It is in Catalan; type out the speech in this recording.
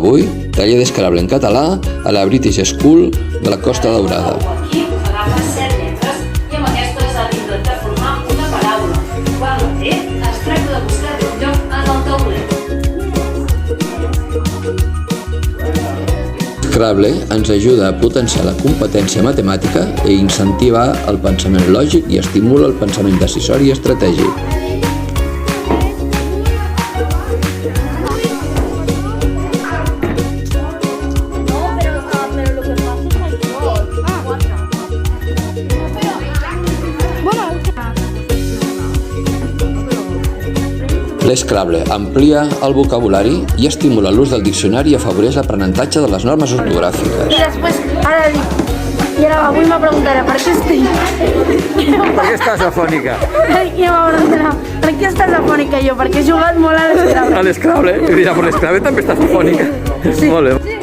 d'avui, taller d'Scrabble en català a la British School de la Costa Daurada. Aquí agafes 7 lletres i amb aquestes has d'intentar formar una paraula. Quan la té, es tracta de buscar-li un lloc en el tauler. Scrabble ens ajuda a potenciar la competència matemàtica i incentivar el pensament lògic i estimula el pensament decisori i estratègic. L'Scrabble amplia el vocabulari i estimula l'ús del diccionari i afavoreix l'aprenentatge de les normes ortogràfiques. I després, ara dic, i ara avui me preguntarà per què estic... Per què estàs afònica? I em preguntarà, per què estàs afònica? I jo, perquè he jugat molt a l'Scrabble. A l'Scrabble? I dirà, per l'Scrabble també estàs afònica. Sí. Molt bé.